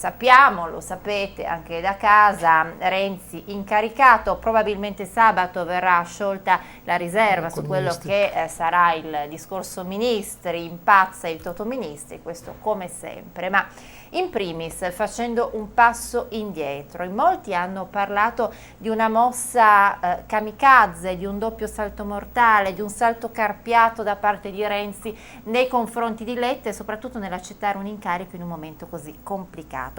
sappiamo, lo sapete anche da casa, Renzi incaricato, probabilmente sabato verrà sciolta la riserva su quello che sarà il discorso ministri, impazza il Toto Ministri, questo come sempre, ma in primis facendo un passo indietro. In molti hanno parlato di una mossa kamikaze, di un doppio salto mortale, di un salto carpiato da parte di Renzi nei confronti di Letta e soprattutto nell'accettare un incarico in un momento così complicato.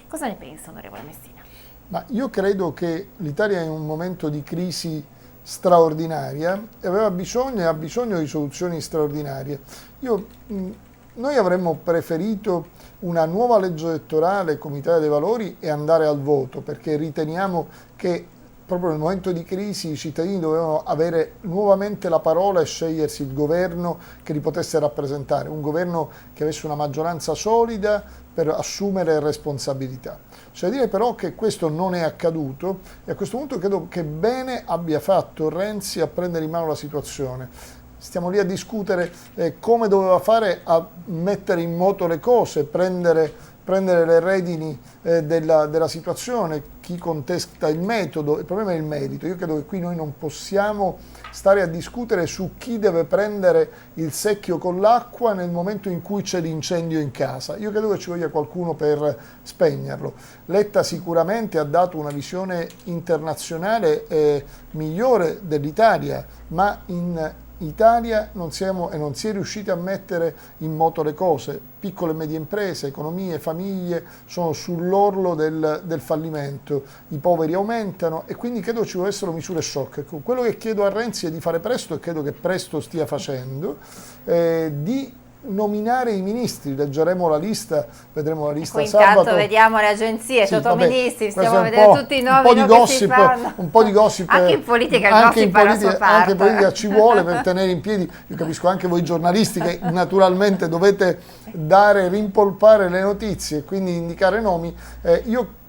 Cosa ne pensa, onorevole Messina? Ma io credo che l'Italia è in un momento di crisi straordinaria e ha bisogno di soluzioni straordinarie. Noi avremmo preferito una nuova legge elettorale come Italia dei Valori e andare al voto, perché riteniamo che proprio nel momento di crisi i cittadini dovevano avere nuovamente la parola e scegliersi il governo che li potesse rappresentare, un governo che avesse una maggioranza solida per assumere responsabilità. C'è da dire però che questo non è accaduto e a questo punto credo che bene abbia fatto Renzi a prendere in mano la situazione. Stiamo lì a discutere come doveva fare a mettere in moto le cose, prendere le redini della situazione, chi contesta il metodo, il problema è il merito. Io credo che qui noi non possiamo stare a discutere su chi deve prendere il secchio con l'acqua nel momento in cui c'è l'incendio in casa. Io credo che ci voglia qualcuno per spegnerlo. Letta sicuramente ha dato una visione internazionale migliore dell'Italia, ma in Italia non si è riusciti a mettere in moto le cose. Piccole e medie imprese, economie, famiglie sono sull'orlo del fallimento, i poveri aumentano e quindi credo ci devono essere misure shock. Quello che chiedo a Renzi è di fare presto e credo che presto stia facendo, di nominare i ministri, leggeremo la lista, vedremo la lista intanto sabato. Vediamo le agenzie, sì, Toto Ministri, stiamo vedendo tutti i nomi che si fanno. Un po' di gossip, anche in politica il gossip ha la sua parte. Anche in politica ci vuole per tenere in piedi, io capisco anche voi giornalisti che naturalmente dovete rimpolpare le notizie e quindi indicare nomi.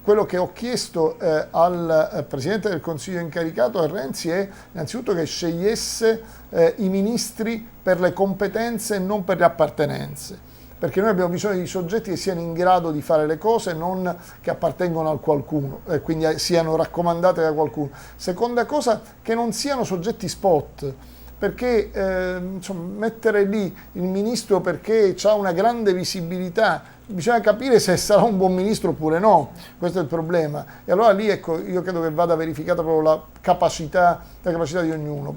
Quello che ho chiesto al Presidente del Consiglio incaricato, a Renzi, è innanzitutto che scegliesse i ministri per le competenze e non per le appartenenze, perché noi abbiamo bisogno di soggetti che siano in grado di fare le cose, non che appartengono a qualcuno e quindi siano raccomandate da qualcuno. Seconda cosa, che non siano soggetti spot, perché mettere lì il ministro perché ha una grande visibilità, bisogna capire se sarà un buon ministro oppure no, questo è il problema. E allora lì io credo che vada verificata proprio la capacità di ognuno.